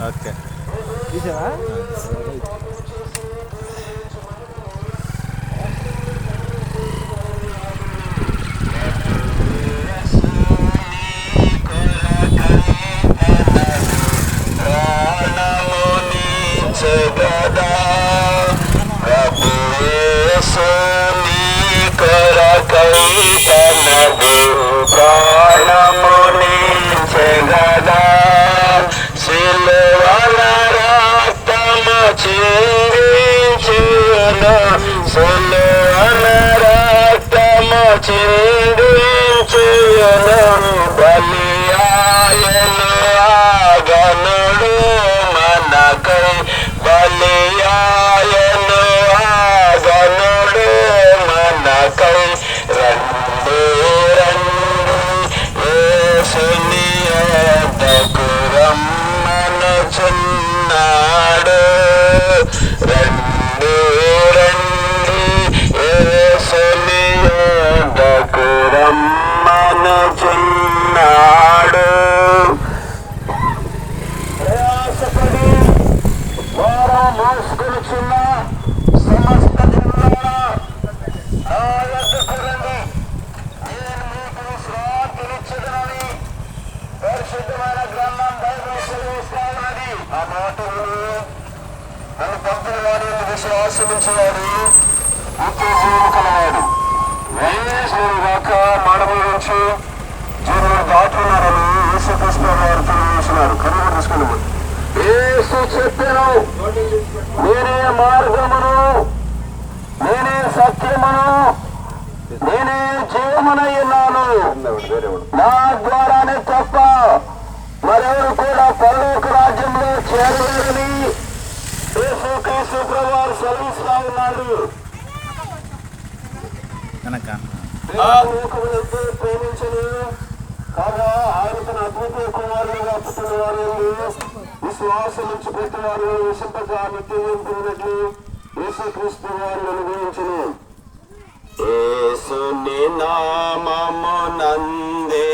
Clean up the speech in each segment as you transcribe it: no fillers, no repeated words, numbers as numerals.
Okay తీసావా? విశ్వాసముంచేవాడు నిత్య జీవము కలవాడు. వేరేశ్వరుడు కాక మానవుల నుంచి జీవులు దాటున్నారని యేసుక్రీస్తు వారు తెలియజేసినారు. కనుగొని తీసుకున్నాము. యేసు చెప్పాను, నేనే మార్గమును, నేనే సత్యమును, నేనే జీవమునై ఉన్నాను. నా ద్వారానే తప్ప మరెవరు కూడా పరలోక రాజ్యంలో చేరలేరని యేసుక్రీస్తు ప్రభువారు సెలవిస్తా ఉన్నాడు. ప్రేమించను కాగా ఆయన తన అద్వితీయ కుమారులుగా పుట్టిన వారు విశ్వాసం నుంచి ప్రతి వారు విశంపగా నిత్యం పొందినట్లు యేసుక్రీస్తు వారు అనుభవించను. యేసుని నామమునందే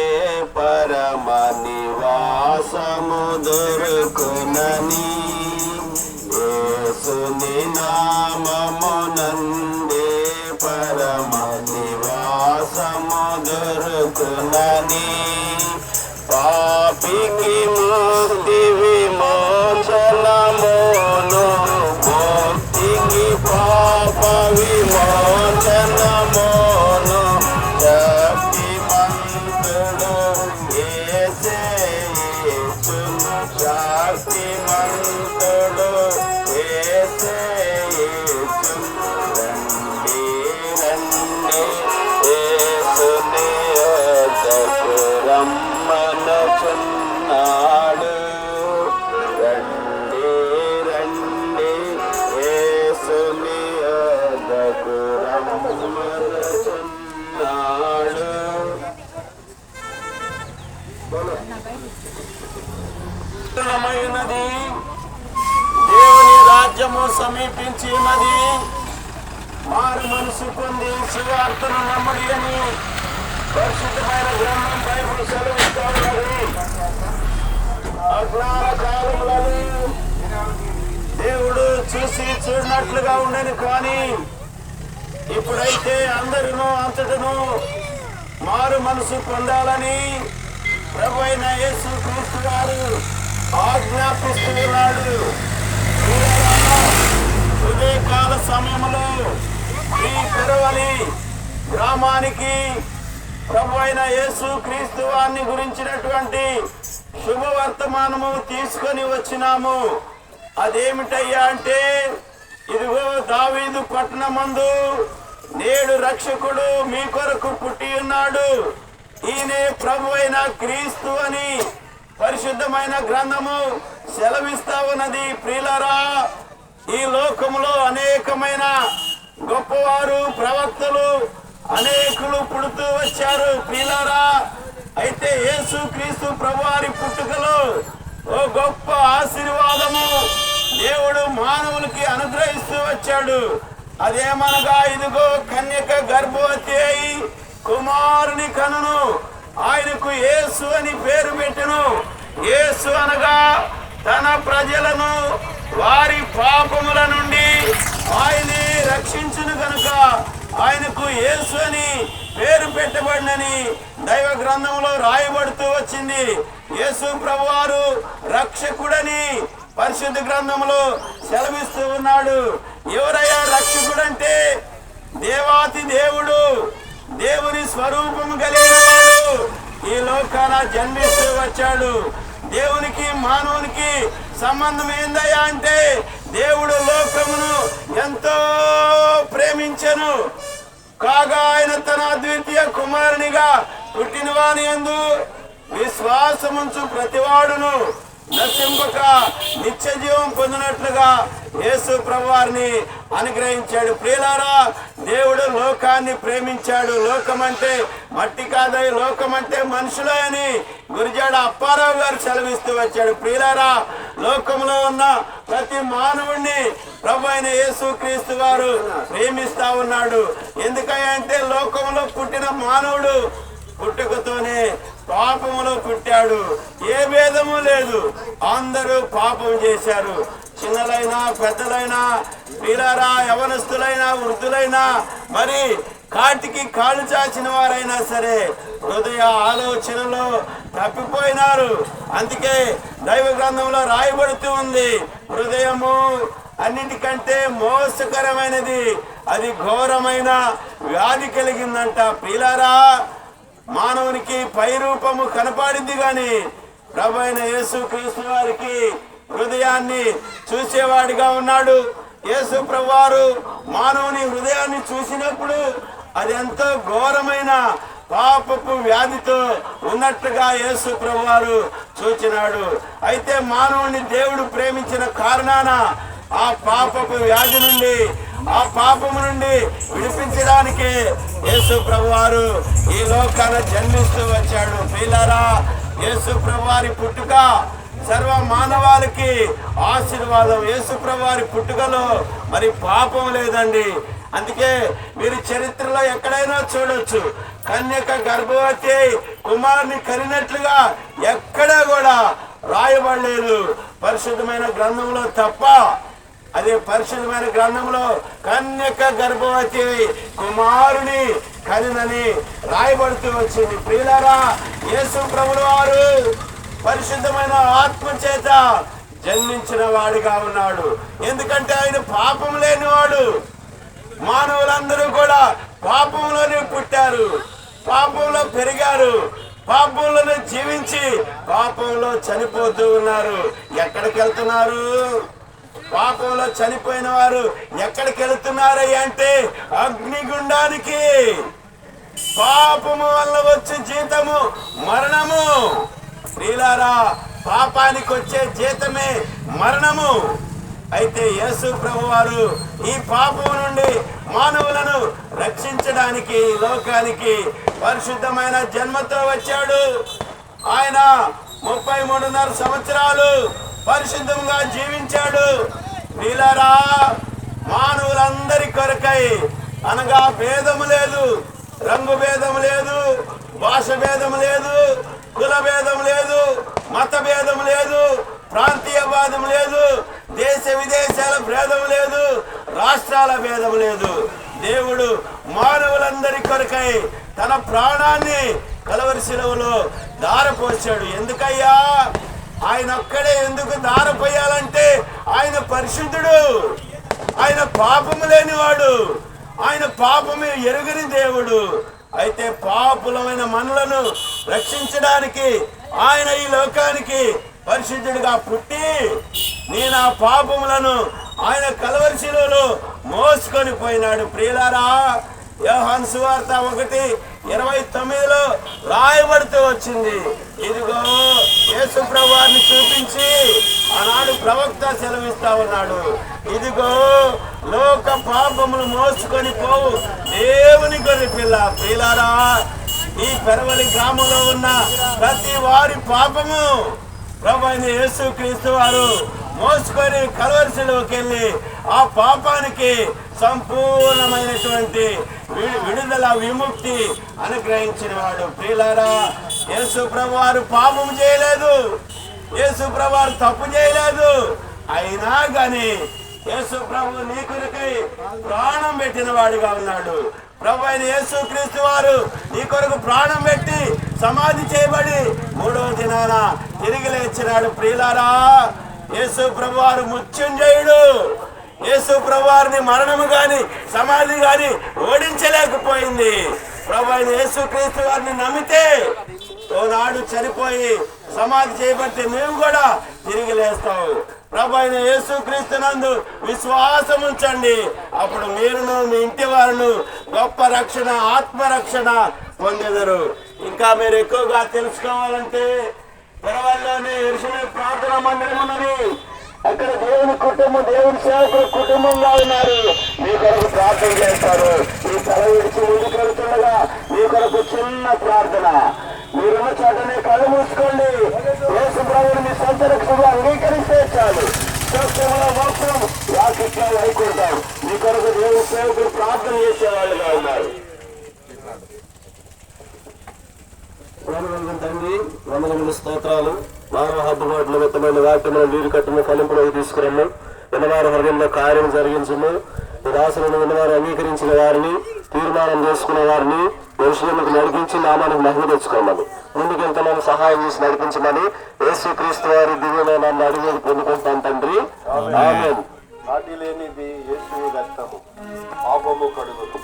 పరమ నివాసము దొరుకునని, యేసుని నామమునందే పరమ నివాసము దొరుకునని, పాపికి ముక్తి విమోచనమును, ముక్తికి పాప విమోచనమును శక్తిమంతుడు యేసే యేసును, శక్తిమంతుడు యేసే యేసును. రండి రండి యేసుని యొద్దకు రమ్మనుచున్నాడు. రండి రండి యేసుని యొద్దకు రమ్మనుచున్నాడు. ఉన్నది దేవుని రాజ్యము సమీపించి ఉన్నది, మారు మనసు పొంది సువార్తను నమ్మడి అని పరిశుద్ధమైన గ్రంథం బైబిల్ సెలవిస్తా ఉన్నది. అజ్ఞాన కాలములను దేవుడు చూసి చూడనట్లుగా ఉండేది, కానీ ఇప్పుడైతే అందరినూ అంతటను మారు మనసు పొందాలని ప్రభువైన యేసుక్రీస్తు గారు ఆజ్ఞాపిస్తూ ఉన్నాడు. ఉదయకాల సమయంలో ఈ పెరవలి గ్రామానికి ప్రభువైన యేసుక్రీస్తు వారిని గురించినటువంటి శుభవర్తమానము తీసుకొని వచ్చినాము. అదేమిటయ్యా అంటే, ఇదిగో దావీదు పట్టణమందు నేడు రక్షకుడు మీ కొరకు పుట్టి ఉన్నాడు, ఈయనే ప్రభువైన క్రీస్తు అని పరిశుద్ధమైన గ్రంథము సెలవిస్తా ఉన్నది. ప్రియులారా, ఈ లోకములో అనేకమైన గొప్పవారు ప్రవక్తలు అనేకులు పుడుతూ వచ్చారు. ప్రియులారా, అయితే యేసుక్రీస్తు ప్రభువారి పుట్టుకలో ఓ గొప్ప ఆశీర్వాదము దేవుడు మానవులకి అనుగ్రహిస్తూ వచ్చాడు. అదేమనగా, ఇదిగో కన్యక గర్భవతి అయి కుమారుని కనును, ఆయనకు యేసు అని పేరు పెట్టెను. యేసు అనగా తన ప్రజలను వారి పాపముల నుండి ఆయనే రక్షించును కనుక ఆయనకు యేసు అని పేరు పెట్టబడినని దైవ గ్రంథంలో రాయబడుతూ వచ్చింది. యేసు ప్రభువారు రక్షకుడని పరిశుద్ధ గ్రంథంలో సెలవిస్తూ ఉన్నాడు. ఎవరయ్యా రక్షకుడంటే? దేవాతి దేవుడు, దేవుని స్వరూపము కలిగిన వాడు ఈ లోకాన జన్మిస్తూ వచ్చాడు. దేవునికి మానవునికి సంబంధం ఏందయ్యా అంటే, దేవుడు లోకమును ఎంతో ప్రేమించెను కాగా ఆయన తన అద్వితీయ కుమారునిగా పుట్టిన వాని యందు విశ్వాసముంచు ప్రతివాడును నశింపక నిత్య జీవం పొందినట్లుగా యేసు ప్రభువారిని అనుగ్రహించాడు. ప్రియులారా, దేవుడు లోకాన్ని ప్రేమించాడు. లోకం అంటే మట్టి కాదై, లోకం అంటే మనుషులే అని గురిజాడ అప్పారావు గారు సెలవిస్తూ వచ్చాడు. ప్రియులారా, లోకంలో ఉన్న ప్రతి మానవుడిని ప్రభు అయిన యేసు క్రీస్తు వారు ప్రేమిస్తా ఉన్నాడు. ఎందుకంటే లోకంలో పుట్టిన మానవుడు పుట్టుకతోనే పాపములో పుట్టాడు. ఏ భేదము లేదు, అందరూ పాపం చేశారు. చిన్నలైనా పెద్దలైనా, పిల్లరా, యవనస్తులైనా, వృద్ధులైనా, మరి కాటికి కాళ్ళు చాచిన వారైనా సరే హృదయ ఆలోచనలో తప్పిపోయినారు. అందుకే దైవ గ్రంథంలో రాయబడుతూ ఉంది, హృదయము అన్నిటికంటే మోసకరమైనది, అది ఘోరమైన వ్యాధి కలిగిందంట. పిల్లరా, మానవునికి పై రూపము కనపడింది గాని ప్రభు అయిన యేసు క్రీస్తు వారికి హృదయాన్ని చూసేవాడిగా ఉన్నాడు. యేసు ప్రభువారు మానవుని హృదయాన్ని చూసినప్పుడు అది ఎంతో ఘోరమైన పాపపు వ్యాధితో ఉన్నట్టుగా యేసు ప్రభువారు చూచినాడు. అయితే మానవుని దేవుడు ప్రేమించిన కారణాన ఆ పాపపు వ్యాధి నుండి, ఆ పాపము నుండి విడిపించడానికి యేసు ప్రభువారు ఈ లోకాన జన్మిస్తూ వచ్చాడు. ప్రియులారా, యేసు ప్రభువారి పుట్టుక సర్వ మానవాళికి ఆశీర్వాదం. యేసు ప్రభువారి పుట్టుకలో మరి పాపం లేదండి. అందుకే మీరు చరిత్రలో ఎక్కడైనా చూడొచ్చు, కన్యక గర్భవతి కుమారుని కనినట్లుగా ఎక్కడా కూడా రాయబడలేదు, పరిశుద్ధమైన గ్రంథంలో తప్ప. అదే పరిశుద్ధమైన గ్రంథంలో కన్యక గర్భవతి కుమారుని కనినని రాయబడుతూ వచ్చింది. ప్రియులారా, యేసు ప్రభువు వారు పరిశుద్ధమైన ఆత్మ చేత జన్మించిన వాడిగా ఉన్నాడు. ఎందుకంటే ఆయన పాపం లేనివాడు. మానవులందరూ కూడా పాపంలోనే పుట్టారు, పాపంలో పెరిగారు, పాపంలోనే జీవించి పాపంలో చనిపోతూ ఉన్నారు. ఎక్కడికి వెళ్తున్నారు? పాపంలో చనిపోయిన వారు ఎక్కడికి వెళుతున్నారు అంటే అగ్నిగుండానికి. పాపము వల్ల వచ్చే జీతము మరణము. ప్రియులారా, పాపానికి వచ్చే జీతమే మరణము. అయితే యేసు ప్రభువారు ఈ పాపం నుండి మానవులను రక్షించడానికి లోకానికి పరిశుద్ధమైన జన్మతో వచ్చాడు. ఆయన 33.5 సంవత్సరాలు పరిశుద్ధంగా జీవించాడు. ప్రియులారా, మానవులందరి కొరకై, అనగా భేదము లేదు, రంగు భేదం లేదు, భాష భేదం లేదు, కుల భేదం లేదు, మత భేదం లేదు, ప్రాంతీయ భేదం లేదు, దేశ విదేశాల భేదం లేదు, రాష్ట్రాల భేదం లేదు. దేవుడు మానవులందరి కొరకై తన ప్రాణాన్ని కలవరి శిలువలో ధారపోశాడు. ఎందుకయ్యా? ఆయన ఒక్కడే ఎందుకు ధారపోయాలంటే ఆయన పరిశుద్ధుడు, ఆయన పాపము లేనివాడు, ఆయన పాపము ఎరుగని దేవుడు. అయితే పాపులమైన మనలను రక్షించడానికి ఆయన ఈ లోకానికి పరిశుద్ధుడిగా పుట్టి నేను ఆ పాపములను ఆయన కలవరి శిలువలో మోసుకొని పోయినాడు. ప్రియులారా, యోహాను సువార్త 1:29 రాయబడుతూ వచ్చింది, ఇదిగో యేసు ప్రభువారిని చూపించి ఆనాడు ప్రవక్త సెలవిస్తా ఉన్నాడు, ఇదిగో లోక పాపములు మోసుకొని పోవు దేవుని గొర్రె పిల్ల. ప్రియులారా, ఈ పెరవలి గ్రామంలో ఉన్న ప్రతి వారి పాపము ప్రభు అయిన యేసు క్రీస్తు వారు మోసుకొని కలవరి శిలువకి వెళ్ళి ఆ పాపానికి సంపూర్ణమైనటువంటి విడుదల, విముక్తి అనుగ్రహించిన వాడు. ప్రియులారా, యేసు ప్రభు వారు పాపం చేయలేదు. యేసు యేసు ప్రభు తప్పు చేయలేదు. అయినా గాని యేసు ప్రభు నీ కొరకై ప్రాణం పెట్టిన వాడిగా ఉన్నాడు. ప్రభు అయిన యేసు క్రీస్తు వారు నీ కొరకు ప్రాణం పెట్టి సమాధి చేయబడి 3వ దినాన తిరిగి లేచినాడు. ప్రియులారా, యేసు ప్రభు వారు మృత్యుంజయుడు. యేసు ప్రభు వారిని మరణము గాని సమాధి గాని ఓడించలేకపోయింది. ప్రభు అయిన యేసు క్రీస్తు వారిని నమ్మితే ఓనాడు చనిపోయి సమాధి చేయబడితే మేము కూడా తిరిగి లేస్తాము. ప్రభు అయిన యేసు క్రీస్తునందు విశ్వాసం ఉంచండి. అప్పుడు మీరును మీ ఇంటి వారును గొప్ప రక్షణ, ఆత్మరక్షణ పొందెదరు. ఇంకా మీరు ఎక్కువగా తెలుసుకోవాలంటే తెరవల్లోనే యెరూషలేము ప్రార్థనా మందిరం ఉన్నది. అక్కడ దేవుని కుటుంబం, దేవుని సేవకుల కుటుంబంగా ఉన్నారు. మీ కొరకు ప్రార్థన చేస్తారు. మీ తల విడిచి ముందుకు వెళ్తుండగా మీ కొరకు చిన్న ప్రార్థన. మీరున్న చోటనే కళ్ళు మూసుకోండి. యేసు ప్రభువుని మీ సొంత రక్షకుగా అంగీకరిస్తే చాలు. సత్యంలో మోక్షం, వాక్యంలో వైకుంటాం. మీ కొరకు దేవుని సేవకులు ప్రార్థన చేసేవాళ్ళుగా ఉన్నారు. తండ్రి, వందనములు, స్తోత్రాలు. మానవ హద్దుబాటులో మొత్తమైన వాక్యములను నీరు కట్టును ఫలింపులోకి తీసుకురమ్ము. విన్నవారు హృదయంలో కార్యం జరిగించము. దాసులను విన్నవారు అంగీకరించిన వారిని, తీర్మానం చేసుకున్న వారిని యెరూషలేముకు నడిపించి నామానికి మహిమ తెచ్చుకోమని, ముందుకు ఎంతమంది సహాయం చేసి నడిపించమని యేసుక్రీస్తు వారి దివ్యమైన అడిగి పొందుకుంటాం తండ్రి. ఆమేన్. నాటి లేనిది యేసు రక్తము, పాపము కడుగును.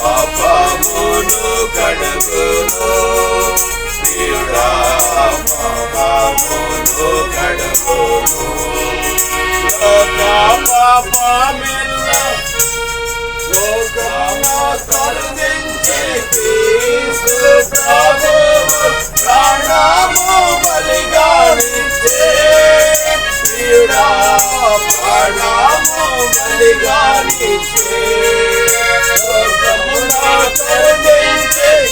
పాపమును కడుగును ప్రియుడా, పాపమును కడుగును. లోక పాపమెల్ల లోకము తొలగించి క్రీస్తు ప్రభువు ప్రాణము బలిగానిచ్చే. ప్రియుడా, ప్రాణము బలిగానిచ్చే.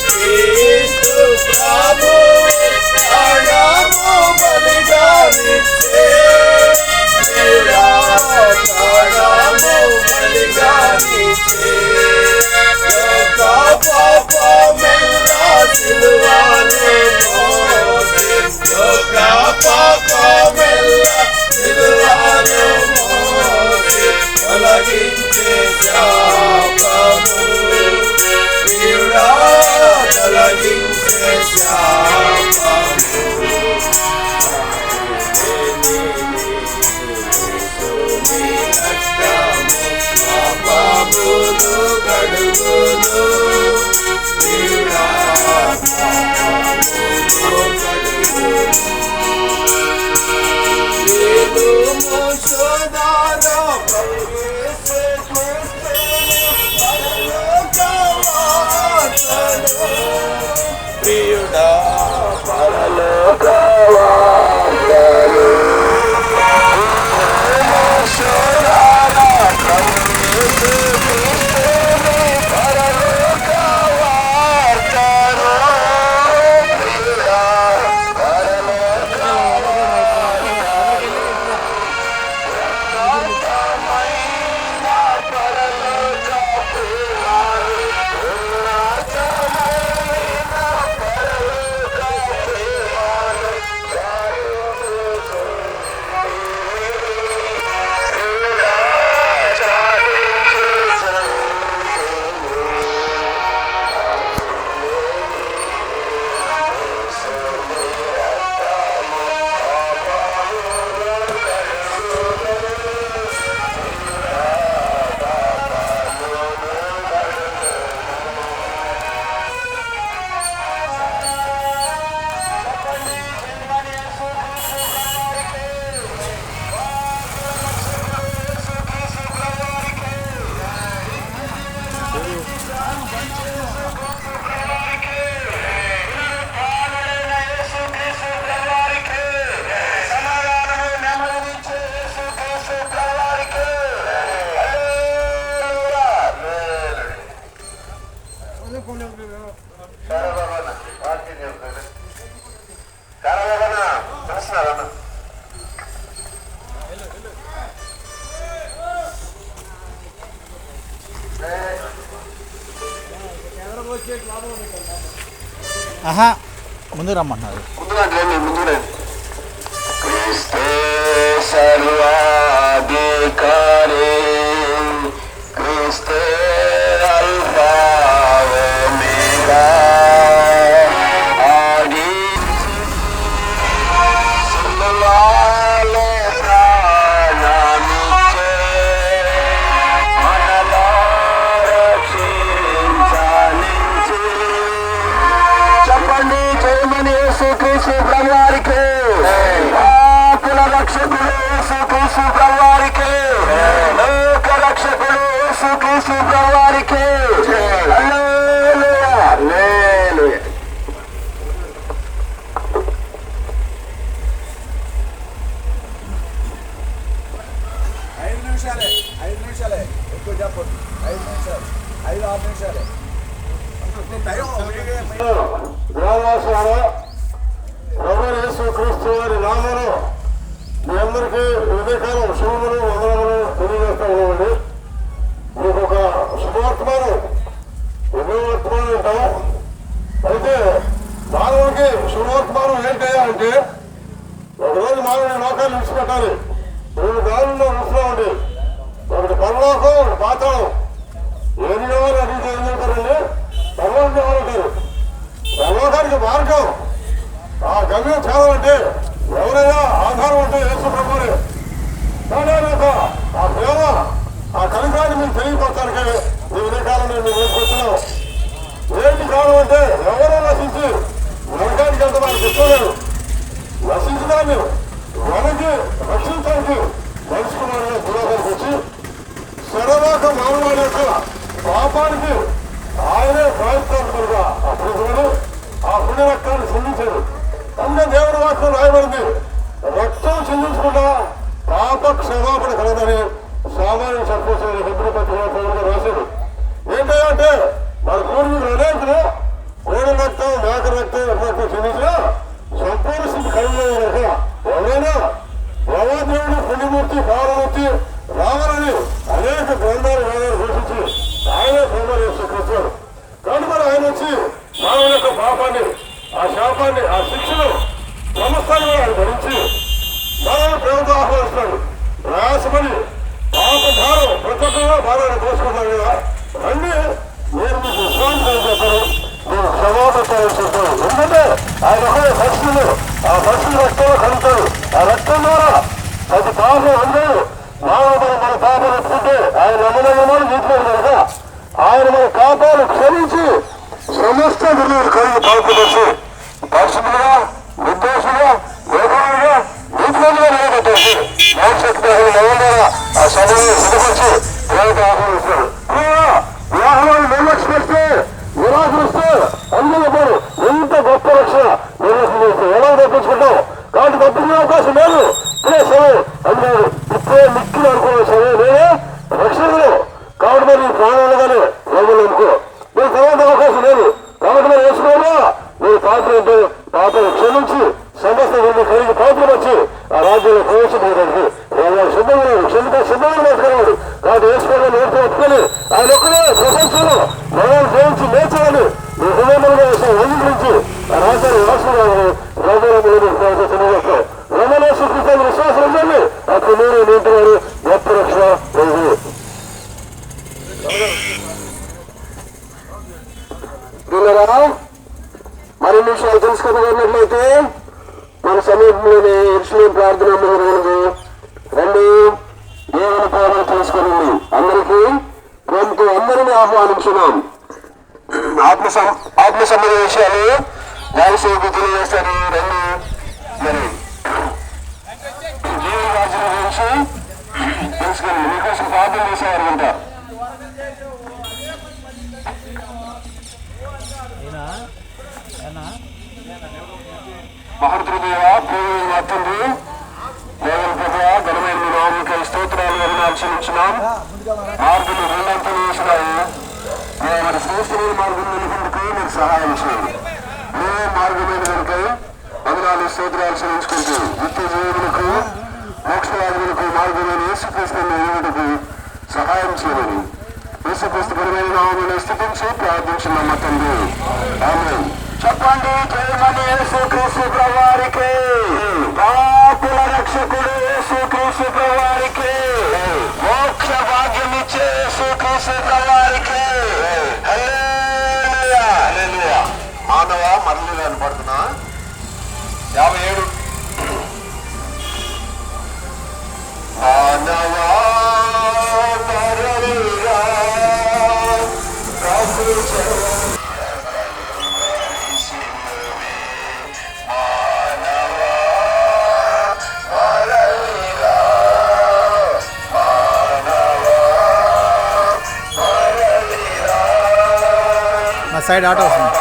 క్రీస్తు ప్రభువు ప్రాణము బలిగానిచ్చే. ప్రాణము బలిగానిచ్చే. లోక ఆహా ముందు రమ్మన్నారు. క్రీస్తే సర్వాధికారి, క్రీస్తే అల్ఫా ఒమేగా, ఆది సిలువలో ప్రాణమిచ్చే మనలా రక్షించనించి. చెప్పండి జయమని యేసుక్రీస్తు ప్రభువారికి, కుల రక్షకుడు యేసుక్రీస్తు ప్రభువారికి, లోక రక్షకుడు యేసుక్రీస్తు ప్రభువారికి. హల్లెలూయా హల్లెలూయా. ఐదు నిమిషాలే ఎక్కువ చెప్పండి. 5 నిమిషాలు, 5-6 నిమిషాలే. గ్రామవాసులారా, ప్రభువైన యేసుక్రీస్తు వారి నామములో మీ అందరికీ ఉదయకాలం శుభములు వందనములు తెలియజేస్తా ఉన్నామండి. మీకు ఒక శుభవర్తమానం, ఎన్నో వర్తమానం ఉంటాం. అయితే మానవుడికి శుభవర్తమానం ఏంటయ్యా అంటే, ఒకరోజు మానవుని లోకాన్ని విడిచిపెట్టాలి. 3 దారుల్లో ఉంటున్నామండి. ఒకటి పరలోకం, ఒకటి పాతాళం. ఏది కావాలి అడిగితే ఏం చెప్తారండి? పరలోకం కావాలంటారు. పరలోకానికి మార్గం, ఆ గమ్యం చేరాలంటే ఎవరైనా ఆధారం అంటే యేసు ప్రభువునే. కానీ ఆ ప్రేమ, ఆ కనికాన్ని మీకు తెలియపరచడానికి ఈ ఉదయకాలం నేను మీకు వచ్చినాం. ఏంటి కారణం అంటే, ఎవరో నశించి నరకానికి వెళ్తే మనకి ఇష్టం లేదు. నశించడాన్ని మనకి రక్షించడానికి మనుషుకుమారుగా భూలోకానికి వచ్చి సర్వలోక మానవాళి యొక్క పాపానికి ఆయనే ప్రాయశ్చిత్తార్థులుగా ఆ పురుషుడు ఆ పుణ్య రక్తాన్ని చెందించాడు. అందుకే దేవుడి వాక్యం రాయబడింది, రక్తం చెందించకుండా పాప క్షమాపణ కలదని సామాన్య సర్పంచ్ హెబ్రీ పత్రికగా రాశాడు. ఏంటంటే మన పూర్వీకులు అనేకులు కోడి రక్తం, మేక రక్తం, రక్తం చెందించిన సంపూర్ణ స్థితి కలిగిన ఎవరైనా దేవాదేవుడు పుణ్యమూర్తి పావనమూర్తి రావాలని అనేక గ్రంథాలు వేదాలు ఘోషించి ఆయనే ప్రభువు యేసుక్రీస్తు. కానీ మరి ఆయన వచ్చి మానవుని యొక్క పాపాన్ని, ఆ శాపాన్ని, ఆ శిక్షను సమస్తాన్ని ఆయన భరించి మనల్ని ప్రేమతో ఆహ్వానిస్తాడు. ప్రయాసపడి పాపభారం ప్రతి ఒక్కరూ భారాన్ని దోచుకుంటారు కదా. రండి, నేను మీకు విశ్రాంతి చెప్పాను, నేను క్షమాపణ చెప్తాను. ఎందుకంటే ఆయన ఒకటే పరిస్థితులు, ఆ పరిస్థితి రక్తంలో కలుగుతాడు. ఆ రక్తం ద్వారా ప్రతి పాపం అందరూ మానవుడు మన పాపాలు ఎత్తుకుంటే ఆయన నమ్మనమ్మని నీటిలో కనుక ఆయన మన పాపాలు క్షమించి సమస్త గురువులు కలిగి పాల్పొచ్చు పరిశుద్ధులుగా, నిర్దోషులుగా, వేదనగా, నీతిగా నిలబెట్టేసి భవిష్యత్తు ద్వారా ఆ సమయంలో సిద్ధపరిచి ప్రేమకు ఆహ్వానిస్తాడు. వివాహాలను నిర్లక్ష్యస్తే, నిరాకరిస్తే అందులో ఎంత గొప్ప రక్షణ నిర్లక్ష్యం ఎలా తప్పించుకుంటాం. కాబట్టి తప్పించే అవకాశం లేదు. ఇప్పుడే సమయం అన్నాడు, ఇప్పుడే మిక్కిలు అనుకున్న సమయం నేనే రక్షణలో. కాబట్టి మరి ప్రాణాలుగానే ప్రభువులు అనుకో, మీరు తర్వాత అవకాశం లేదు. కాబట్టి మరి వేసుకోవాలా, మీరు పాత్ర అంటే పాత్రను క్షమించి సమస్త మంది కలిగి పాత్ర వచ్చి ఆ రాజ్యంలో ప్రవేశించడానికి సిద్ధంగా సిద్ధంగా మాట్లాడేవాడు. కాబట్టి వేసుకోవాలని నేర్పు పట్టుకొని ఆయన ఒక్కడే ప్రపంచంలో మనల్ని జయించి లేచాలని మీ హృదయములుగా అంగీకరించి ఆ రాజ్యాన్ని వాసులు రమణేశ్వరం రమణేశ్వరం విశ్వాసం ఉందండి. అప్పుడు మీరు నింటున్నారు గొప్ప రక్షణ లేదు. మరిన్ని విషయాలు తెలుసుకున్నట్లయితే మన సమీపంలోనే యెరూషలేము ప్రార్థన మందిరం రండి, దేవుని ప్రేమను తెలుసుకునండి. అందరికీ ప్రేమతో అందరినీ ఆహ్వానించున్నాం. ఆత్మ సంబంధ విషయాలు రాజశేఖర్ తెలియజేస్తారు. రండి, మరి దేవుని రాజ్యం గురించి తెలుసుకుని మీకోసం ప్రార్థన చేసేవారు అంట. మహోత్తరదేవ ప్రేమ తండ్రి, దేవుని ప్రభు ఘనమైన మీ నామమునకు స్తోత్రాలు వందనాలు చెల్లించున్నాం. మార్గము రెండంతలు వేసినాయి. మీ మరి శ్రేష్టమైన మార్గం నిలుపుటకు మీరు సహాయం చేయండి. ఏ మార్గమైన కనుకై వందనాలు స్తోత్రాలు చెల్లించుకుంటూ నిత్య జీవులకు మోక్షరాజులకు మార్గమైన యేసుక్రీస్తుని ఎదుగుటకు సహాయం చేయమని యేసుక్రీస్తు పరమైన నామమును స్తుతించి ప్రార్థించున్నాము తండ్రి. ఆమేన్. చెప్పండి, జయమని యేసుక్రీస్తు ప్రభువారికి, పాపుల రక్షకుడు యేసుక్రీస్తు ప్రభువారికి, మోక్ష భాగ్యం ఇచ్చే యేసుక్రీస్తు ప్రభువారికి. హల్లెలూయా, హల్లెలూయా. మానవ మరలి కనపడుతున్నా 57 మానవా మరలిరా ప్రభు మా సైడ్ ఆటో వస్తుంది.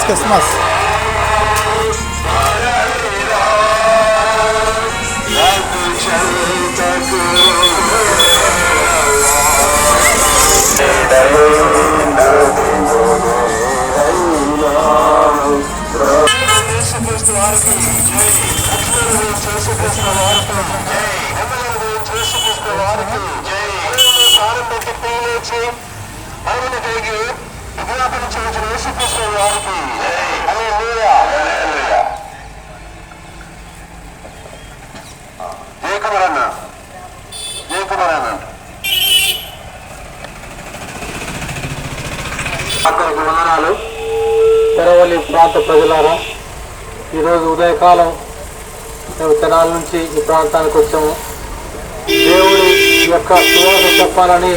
క్రిస్మస్ వందనాలు. తెరవలి ప్రాంత ప్రజలారా, ఈరోజు ఉదయకాలం మేము తెనాల నుంచి ఈ ప్రాంతానికి వచ్చాము. దేవుడి యొక్క సువార్త చెప్పాలని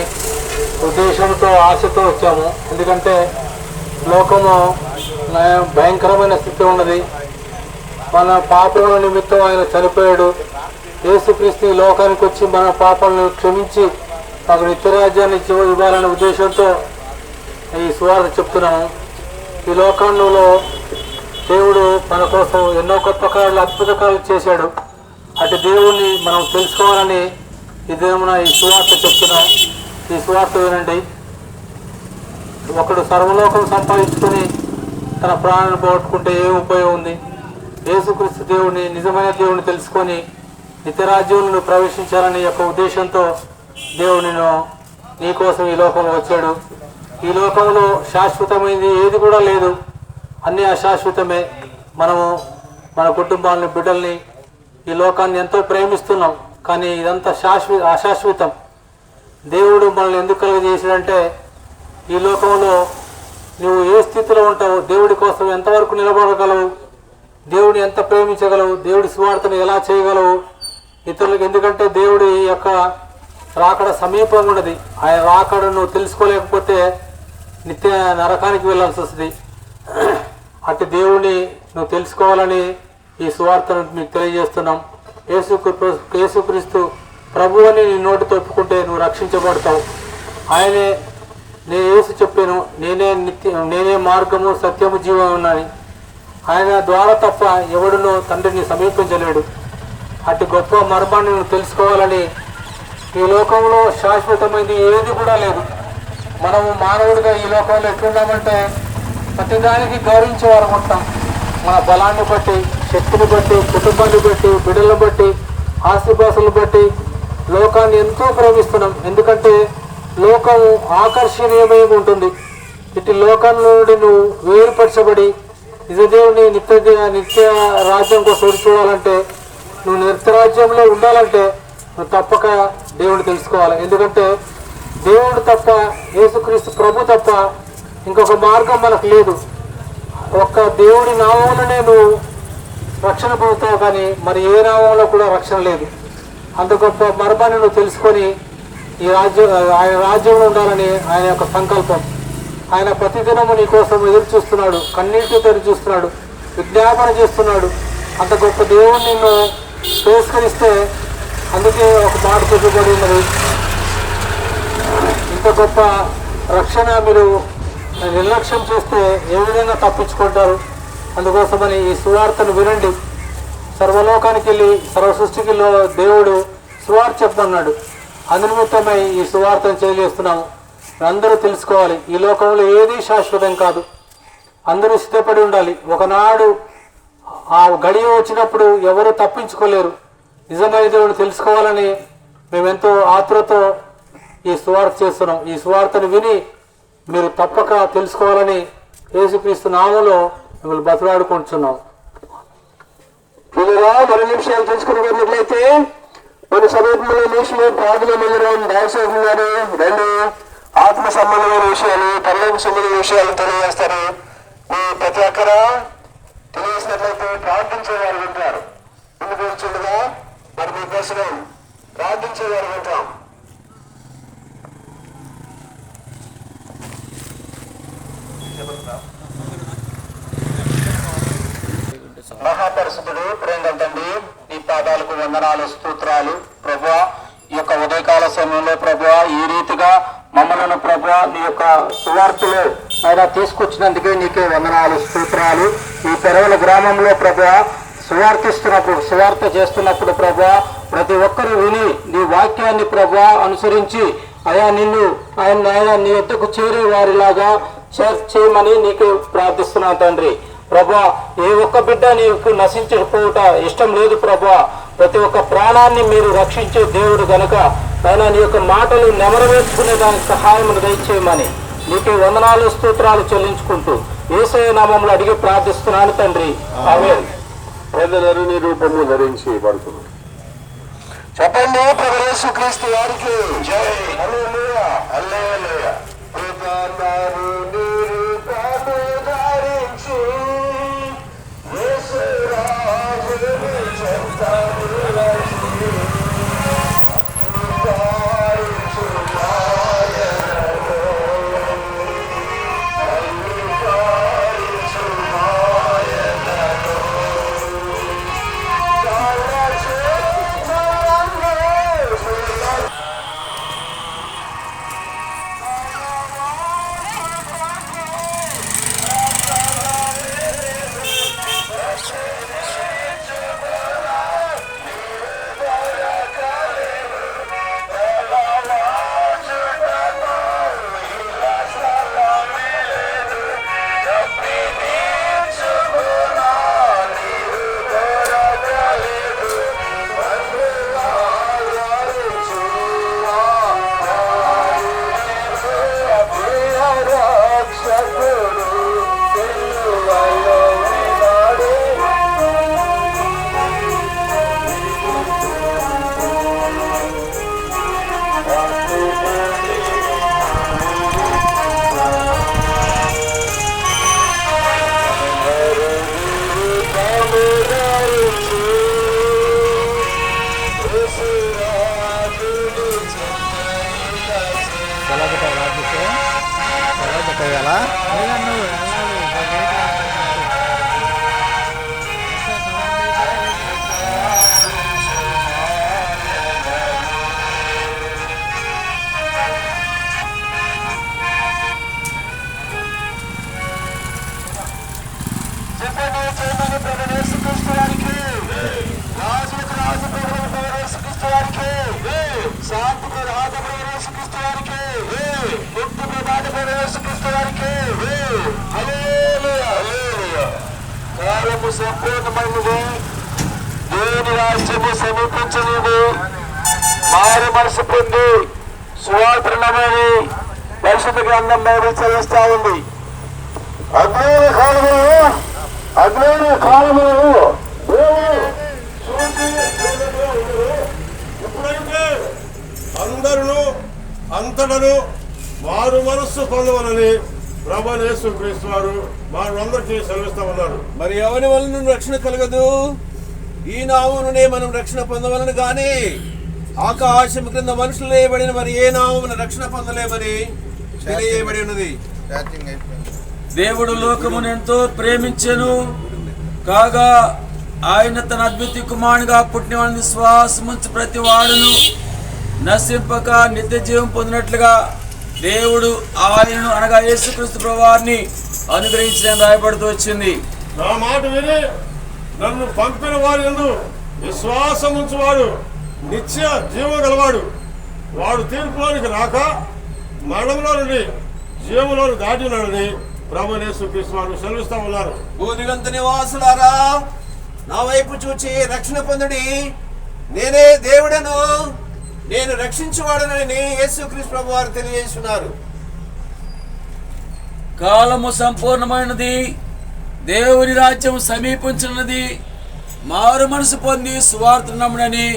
ఉద్దేశంతో ఆశతో వచ్చాము. ఎందుకంటే లోకము భయంకరమైన స్థితి ఉన్నది. మన పాపముల నిమిత్తం ఆయన చనిపోయాడు. యేసుక్రీస్తు ఈ లోకానికి వచ్చి మన పాపాలను క్షమించి మాకు నిత్యరాజ్యాన్ని ఇవ్వాలనే ఉద్దేశంతో ఈ సువార్త చెప్తున్నాము. ఈ లోకంలో దేవుడు మన కోసం ఎన్నో గొప్ప కార్యాలు అద్భుత కార్యాలు చేశాడు. అటు దేవుణ్ణి మనం తెలుసుకోవాలని ఈ దినమున ఈ సువార్త చెప్తున్నాం. ఈ సువార్త వినండి. ఒకడు సర్వలోకం సంపాదించుకొని తన ప్రాణాన్ని పోగొట్టుకుంటే ఏం ఉపయోగం ఉంది? యేసుక్రీస్తు దేవుని నిజమైన దేవుని తెలుసుకొని నిత్యరాజ్యంలో ప్రవేశించాలని యొక్క ఉద్దేశంతో దేవుడు నీకోసం ఈ లోకంలో వచ్చాడు. ఈ లోకంలో శాశ్వతమైనది ఏది కూడా లేదు, అన్నీ అశాశ్వతమే. మనము మన కుటుంబాలని, బిడ్డల్ని, ఈ లోకాన్ని ఎంతో ప్రేమిస్తున్నాం, కానీ ఇదంతా అశాశ్వతం. దేవుడు మనల్ని ఎందుకు కలుగజేసాడంటే ఈ లోకంలో నువ్వు ఏ స్థితిలో ఉంటావు, దేవుడి కోసం ఎంతవరకు నిలబడగలవు, దేవుడిని ఎంత ప్రేమించగలవు, దేవుడి సువార్తను ఎలా చేయగలవు ఇతరులకు. ఎందుకంటే దేవుడి యొక్క రాకడ సమీపంగా ఉన్నది. ఆయన రాకడ నువ్వు తెలుసుకోలేకపోతే నిత్య నరకానికి వెళ్ళాల్సి వస్తుంది. అటు దేవుడిని నువ్వు తెలుసుకోవాలని ఈ సువార్తను మీకు తెలియజేస్తున్నాం. యేసుక్రీస్తు ప్రభు అని నీ నోటితో ఒప్పుకుంటే నువ్వు రక్షించబడతావు. ఆయనే యేసు చెప్పాను, నేనే మార్గము సత్యము జీవం ఉన్నాను. ఆయన ద్వారా తప్ప ఎవడునో తండ్రిని సమీపించలేడు. అటు గొప్ప మర్మాన్ని నువ్వు తెలుసుకోవాలని ఈ లోకంలో శాశ్వతమైనది ఏది కూడా లేదు. మనము మానవుడిగా ఈ లోకంలో ఎట్లున్నామంటే ప్రతిదానికి గౌరవించేవారు ఉంటాం. మన బలాన్ని బట్టి, శక్తిని బట్టి, కుటుంబాన్ని బట్టి, బిడ్డలను బట్టి, ఆస్తిపాస్తులను బట్టి లోకాన్ని ఎంతో ప్రేమిస్తున్నాం. ఎందుకంటే లోకం ఆకర్షణీయమై ఉంటుంది. ఇటు లోకం నుండి నువ్వు వేరుపరచబడి నిజదేవుని నిత్య రాజ్యం కోసం చూడాలంటే, నువ్వు నిత్యరాజ్యంలో ఉండాలంటే తప్పక దేవుడు తెలుసుకోవాలి. ఎందుకంటే దేవుడు తప్ప, యేసుక్రీస్తు ప్రభు తప్ప ఇంకొక మార్గం మనకు లేదు. ఒక్క దేవుడి నామంలోనే నువ్వు రక్షణ పొందుతావు, కానీ మరి ఏ నామంలో కూడా రక్షణ లేదు. అంత గొప్ప మర్మాన్ని నువ్వు తెలుసుకొని ఆయన రాజ్యంలో ఉండాలని ఆయన యొక్క సంకల్పం. ఆయన ప్రతిదినము నీ కోసం ఎదురు చూస్తున్నాడు, కన్నీటితో ఎదురు చూస్తున్నాడు, విజ్ఞాపన చేస్తున్నాడు. అంత గొప్ప దేవుడు నిన్ను తిరస్కరిస్తే, అందుకే ఒక మాట చెప్పబడి ఉన్నది, ఇంత గొప్ప రక్షణ మీరు నిర్లక్ష్యం చేస్తే ఏ విధంగా తప్పించుకుంటారు. అందుకోసమని ఈ సువార్తను వినండి. సర్వలోకానికి వెళ్ళి సర్వ సృష్టికి దేవుడు సువార్త చెప్పమన్నాడు. అందునిమిత్తమై ఈ సువార్తను తెలియజేస్తున్నాము. అందరూ తెలుసుకోవాలి, ఈ లోకంలో ఏది శాశ్వతం కాదు. అందరూ సిద్ధపడి ఉండాలి. ఒకనాడు ఆ గడియ వచ్చినప్పుడు ఎవరు తప్పించుకోలేరు. నిజమైన దేవుడు తెలుసుకోవాలని మేమెంతో ఆత్రతో ఈ సువార్త చేస్తున్నాం. ఈ సువార్తను విని మీరు తప్పక తెలుసుకోవాలని యేసుక్రీస్తు నామములో మిమ్మల్ని బతిలాడుకుంటున్నాం. ఇలా మరో నిమిషాలు తెలుసుకుని వెళ్ళినట్లయితే మన సమీపంలో నేషనల్ ప్రార్థన మందిరం దావసేపు గారు రెండు ఆత్మ సంబంధమైన విషయాలు, పర్లోక సంబంధమైన విషయాలు తెలియజేస్తారు. మీ ప్రతి ఒక్కరూ తెలియజేసినట్లయితే ప్రార్థించేవారు వింటారు. ముందుకు వచ్చుండగా మరి మీకోసం ప్రార్థించేవారు వింటాం. మహాపరిశుద్ధుడు, ప్రేమ తండ్రి, నీ పాదాలకు వందనాలు, స్తోత్రాలు ప్రభువా. ఈ యొక్క ఉదయకాల సమయంలో ప్రభువా ఈ రీతిగా మమ్మలను ప్రభువా నీ యొక్క సువార్తలో ఆయన తీసుకొచ్చినందుకే నీకే వందనాలు, స్తోత్రాలు. ఈ పెరవల గ్రామంలో ప్రభువా సువార్త చేస్తున్నప్పుడు ప్రభువా ప్రతి ఒక్కరూ విని నీ వాక్యాన్ని ప్రభువా అనుసరించి ఆయన నీ యొద్దకు చేరే వారిలాగా చేయమని నీకు ప్రార్థిస్తున్నాను తండ్రి. ప్రభా, ఏ ఒక్క బిడ్డ నీకు నశించకపోవట ఇష్టం లేదు ప్రభా. ప్రతి ఒక్క ప్రాణాన్ని మీరు రక్షించే దేవుడు గనుక ఆయన నీ యొక్క మాటలు నెమరవేర్చుకునే దానికి సహాయం దయచేయమని నీకు వందనాలు, స్తోత్రాలు చెల్లించుకుంటూ యేసయ్య నామములో అడిగి ప్రార్థిస్తున్నాను తండ్రి, ఆమేన్. పేదలను నీ రూపము ధరించి పడుతుంది. చెప్పండి, ప్రభు యేసుక్రీస్తు వారికి జై. హల్లెలూయా, హల్లెలూయా. కాలము సంపూర్ణమైనది, దేవుని రాజ్యము సమీపించలేదు. మారు మనసు పొంది సువార్తనమని పరిశుద్ధ గ్రంథం బైబిల్ చదివిస్తా ఉంది. అజ్ఞాన కాలములో ఎప్పుడంటే అందరూ అంతటను మారు మనస్సు పొందవలని ప్రభువైన యేసుక్రీస్తు వారు మనందరికీ సెలవిస్తా ఉన్నారు. మరి ఎవరి వలన రక్షణ కలగదు? ఈ నామమునే మనం రక్షణ పొందవలను గాని ఆకాశం క్రింద మనుషులు వేయబడిన మరి ఏ నామమున రక్షణ పొందలేమని తెలియబడి ఉన్నది. దేవుడు లోకమును ఎంతో ప్రేమించెను కాగా ఆయన తన అద్భుత కుమారునిగా పుట్టిన వాడిని విశ్వాసముంచి ప్రతి వాడును నశింపక నిత్య జీవం పొందినట్లుగా దేవుడు ఆయనను అనగా యేసుక్రీస్తు ప్రభువారిని అనుగ్రహించిన రాయబడుతూ వచ్చింది. నా మాట విని నన్ను పంపిన వారి యందు విశ్వాసం ఉంచువాడు నిత్య జీవం గలవాడు. వాడు తీర్పులోనికి రాక మరణంలో నుండి జీవంలోని దాటినాడని ప్రభువైన యేసుక్రీస్తు వారు సెలవిస్తా ఉన్నారు. భూదిగంత నివాసులారా, నా వైపు చూచి రక్షణ పొందుడి. నేనే దేవుడను, నేను రక్షించువాడనని యేసుక్రీస్తు ప్రభు వారు తెలియజేస్తున్నారు. కాలము సంపూర్ణమైనది, దేవుని రాజ్యం సమీపించినది, మారు మనసు పొంది సువార్త నమ్ముడని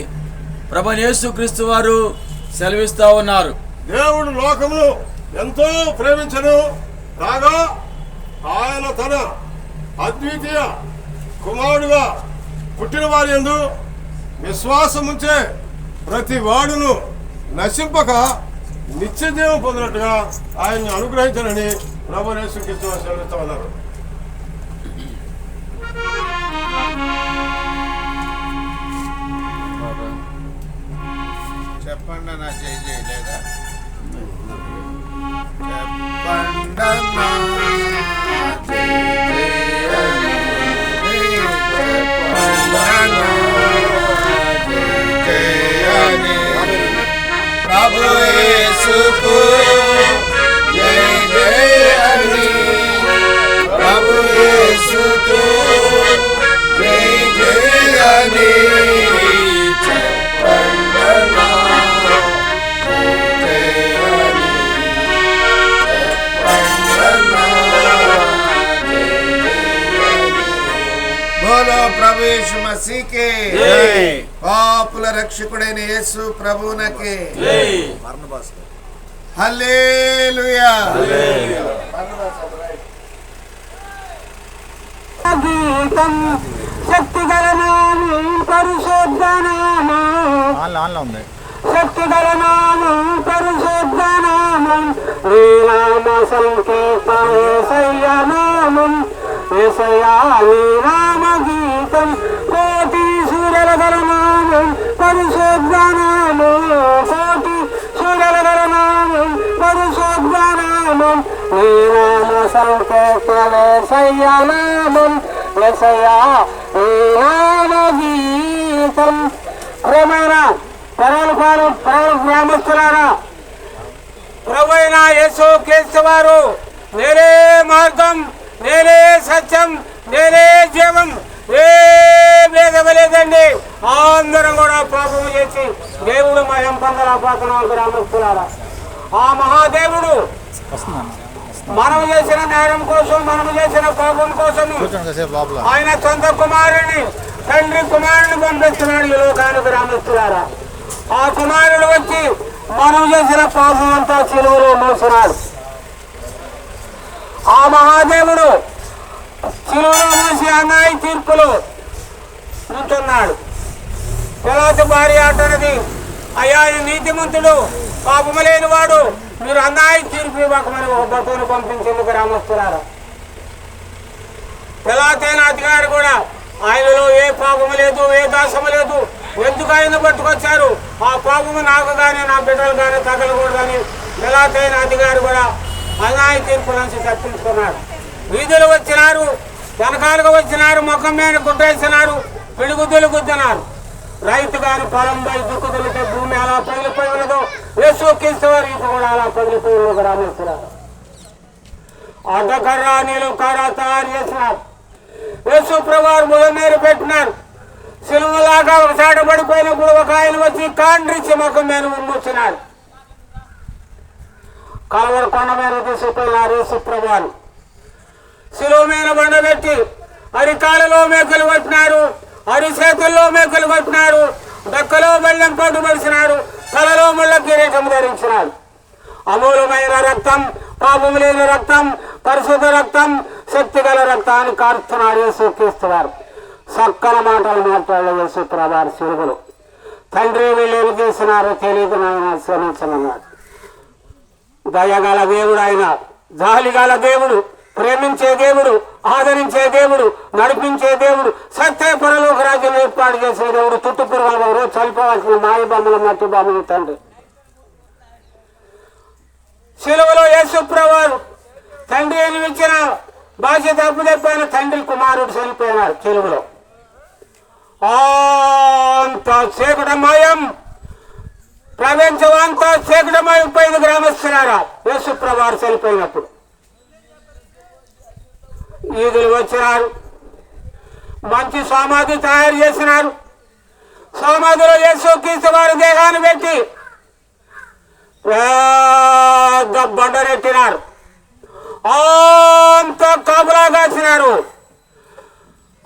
ప్రభువైన యేసుక్రీస్తు వారు సెలవిస్తా ఉన్నారు. దేవుడు లోకమును ఎంతో ప్రేమించను కాగా ఆయన తన అద్వితీయ కుమారుడుగా పుట్టిన వారి యందు విశ్వాసం ఉంచే ప్రతి వాడును నశింపక నిత్య జీవం పొందినట్టుగా ఆయన్ని అనుగ్రహించాలని ప్రభువైన యేసుక్రీస్తు వారు సెలవిస్తా ఉన్నారు. చెప్పండి నా చేయలేదా? ప్రభు యేసుకు జయ జయ అని, ప్రభు యేసుకు జయ జయ అని చెప్పండనా. బోలో ప్రభు యేసు మసీకే, పాపుల రక్షకుడైన యేసు ప్రభువునకే హల్లెలూయా. గీతం శక్తిగల నామం పరిశుద్ధ నామం, శక్తిగల నామం పరిశుద్ధ నామం, నీ నామ సంకీర్తన యేసయ్య నామం, యేసయ్యా నీ నామ గీతం, కోటి సూర్యుల గల నామం పరిశుద్ధ నామం, కోటి సూర్యుల గల నామం పరిశుద్ధ నామం, నీ నామ సంకీర్తన యేసయ్య నామం, యేసయ్యా నీ నామ గీతం. ప్రేమైన గ్రామస్తులారా, ప్రభువైన యేసుక్రీస్తు వారు నేనే మార్గం, నేనే సత్యం, నేనే జీవం, ఏ భేదమలేదండి. అందరం కూడా పాపము చేసి దేవుడు మహిమ పొందలేకపోతున్నాం. గ్రామస్తులారా, ఆ మహాదేవుడు మనము చేసిన నేరం కోసం, మనము చేసిన పాపం కోసం ఆయన సొంత కుమారుని, తండ్రి కుమారుని పంపిస్తున్నాడు ఈ లోకానికి. గ్రామస్తులారా, ఆ కుమారుడు వచ్చి మనం చేసిన పాపం అంతా సిలువలో మోసినాడు. ఆ మహాదేవుడు సిలువలో మోసి అన్యాయ తీర్పులు ఉంటున్నాడు. పిలాతు భార్య అంటున్నది, అయ్యా నీతిమంతుడు, పాపము లేని వాడు, మీరు అన్యాయ తీర్పు ఇవ్వకమని ఒక భక్తుని పంపించింది. గ్రామస్తులారా, పిలాతైన అధికారి కూడా ఆయనలో ఏ పాపము లేదు, ఏ దోషము లేదు, ఎందుకు ఆయన పట్టుకొచ్చారు, ఆ పాపము నాకు కానీ నా బిడ్డలు కానీ తగలకూడదని పిలాతైన అధికారి కూడా అన్యాయ తీర్పు నుంచి తప్పించుకున్నాడు. వీధులు వచ్చినారు, వెనకాలుగా వచ్చినారు, ముఖం మీద గుడ్డేసినారు, పిడుగుద్దులు గుద్దినారు. రైతు గారి పొలంపై దుక్కుదులతో భూమి అలా పగిలిపోయి ఉన్నదో, యేసుక్రీస్తు వారి కూడా అలా పగిలిపోయి ఉన్న. గ్రామస్తులారా, అడ్డకర్ర నీళ్ళు కర్ర తయారు చేసినారు. యేసు ప్రభువారు ముఖమేరు పెట్టినారు. సిలువలాగా ఒక చాట పడిపోయినప్పుడు ఒక ఆయన వచ్చి కాండ్రించి ముఖం మీద ఉమ్మొచ్చినాడు. కలవర కొండ మీద తీసుకుపోయినారు యేసు ప్రభువారు. సిలువ మీద బండబెట్టి అరికాలలో మేకలు కొట్టినారు, అరిచేతుల్లో మేకలు కొట్టినారు, డక్కలో బెల్లం పట్టు పడిసినారు, తలలో ముళ్ళ కిరీటం ధరించినాడు. అమూలమైన రక్తం, పాపము లేని రక్తం, పరిశుద్ధ రక్తం, శక్తి గల రక్తాన్ని కారుస్తున్నాడు యేసుక్రీస్తు వారు. సక్కల మాటలు మాట్లాడే యేసు ప్రభావ శిలువలు. తండ్రి వీళ్ళేమి చేసినారో తెలియదు నాయన శ్రమించమన్నాడు. దయగల దేవుడు ఆయన, జాలిగల దేవుడు, ప్రేమించే దేవుడు, ఆదరించే దేవుడు, నడిపించే దేవుడు, సత్య పరలోక రాజ్యం ఏర్పాటు చేసే దేవుడు. తుట్టుపురుగుల రోజు చనిపోవాల్సిన మాయ బొమ్మల మట్టి బొమ్మలు తండ్రి. శిలువలో యేసు ప్రభువు తండ్రి అని ఇచ్చిన భాష తప్పుదైపోయిన తండ్రి కుమారుడు చనిపోయినాడు శిలువలో. అంత చీకటమయం, ప్రపంచం అంతా చీకటమయం పోయింది గ్రామస్తులారా యేసు ప్రభువు చనిపోయినప్పుడు. ఈదులు వచ్చినారు, మంచి సమాధి తయారు చేసినారు. సమాధిలో యేసుక్రీస్తు వారి దేహాన్ని పెట్టి పెద్ద బండరెట్టినారు. అంత కాపులా కాసినారు.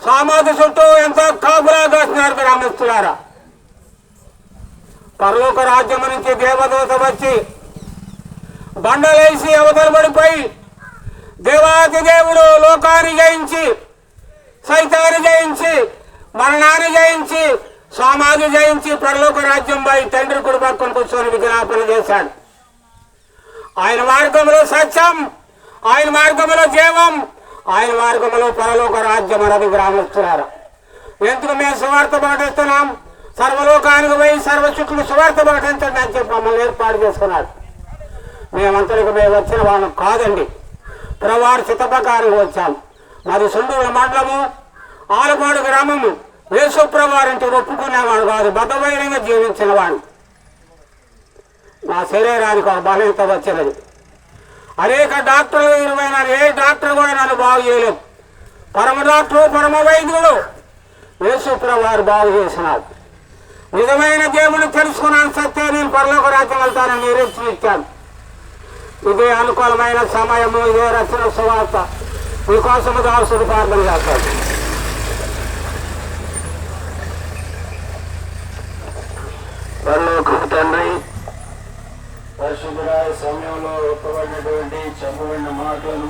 సమాధి చుట్టూ ఎంత కాపులా కాసినారు గ్రామస్తులారా. పరలోక రాజ్యం నుంచి దేవదూత వచ్చి బండలేసి అవతల పడిపోయి దేవాది దేవుడు లోకాన్ని జయించి, సైతాన్ని జయించి, మరణాన్ని జయించి, సమాధి జయించి పరలోక రాజ్యం పోయి తండ్రి కుడి పక్కన కూర్చొని విజ్ఞాపన చేశాడు. ఆయన మార్గంలో సత్యం, ఆయన మార్గంలో జీవం, ఆయన మార్గంలో పరలోక రాజ్యం అనేది గ్రామస్తులారా. ఎందుకు మేము సువార్త ప్రకటిస్తున్నాం? సర్వలోకానికి పోయి సర్వ చుట్టూ సువార్త ప్రకటించండి అని చెప్పి మమ్మల్ని ఏర్పాటు చేసుకున్నాడు. మేమంతరికి మేము వచ్చిన వాళ్ళం కాదండి, ప్రవారు చిత్తప్రకారం వచ్చాం. మరి సుండూరు మండలము, ఆలపాడు గ్రామము యేసు ప్రభువారంటే ఒప్పుకునేవాడు కాదు, బద్ధమైనంగా జీవించిన వాడు. నా శరీరానికి ఒక బలహీనత వచ్చినది. అనేక డాక్టర్లు 20 ఏ డాక్టర్ కూడా నన్ను బాగు చేయలేదు. పరమ డాక్టరు, పరమ వైద్యుడు యేసు ప్రభువారు బాగు చేసినాడు. నిజమైన దేవుని తెలుసుకున్నాను, సత్యం నేను పరలోక రాజ్యం వెళ్తానని నిరీక్షించాను. ఇదే అనుకూలమైన సమయము, ఇదే రచన సువార్త మీకోసము దాసుడు ప్రార్థన చేస్తాడు. పరలోకపు తండ్రి, పరిశుద్ధురాయ సమయంలో ఒప్పబడినటువంటి చెప్పబడిన మాటలను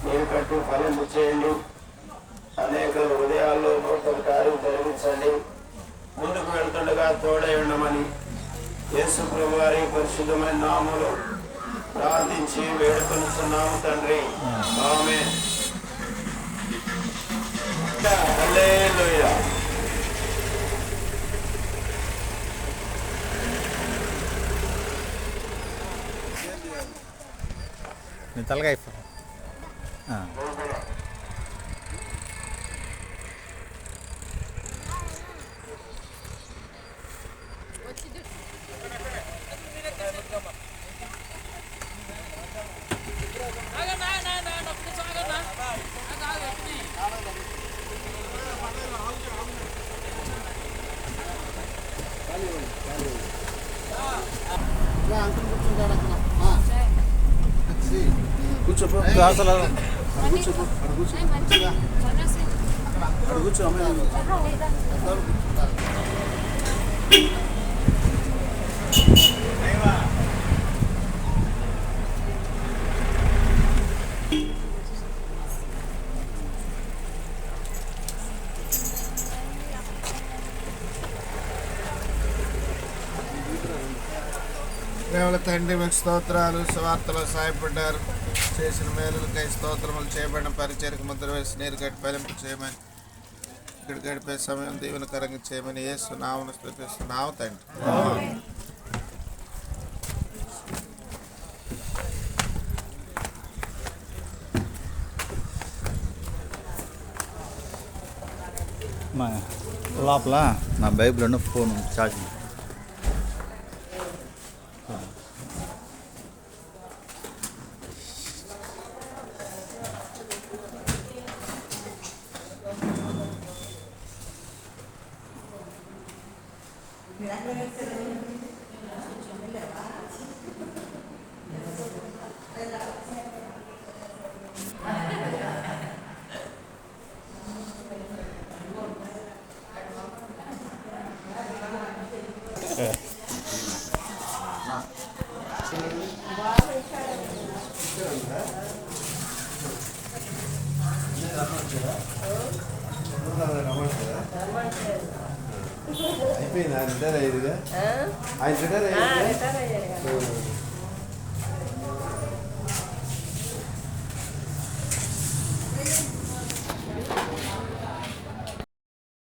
మీరు కట్టు ఫలింపు చేయండి. అనేక హృదయాల్లో నూతన కార్యం జరిగించండి. ముందుకు వెళ్తుండగా తోడై ఉండమని యేసు ప్రభు వారి పరిశుద్ధమైన నామములో ప్రార్థించి వేడుకొనుచున్నాము తండ్రి. ఆమేన్. హల్లెలూయా. తలగా కూర్చోపో అసలు కూర్చో ప్రేమల తండ్రి మీకు స్తోత్రాలు. సువార్తలో సహాయపడ్డారు, చేసిన మేలులకై స్తోత్రములు. చేయబడిన పరిచయకు ముద్ర వేసి నీరు గట్టి ఫలింపు చేయమని, ఇక్కడ గడిపే సమయం దీవెనకరంగా చేయమని యేసు నామమున స్తుతిస్తున్నాము తండ్రి. లోపల నా బైబిల్ ఫోన్ ఛార్జింగ్. అయిపోయింది ఆయన రిటైర్ అయ్యేదిగా ఆయన రిటైర్ అయ్యారు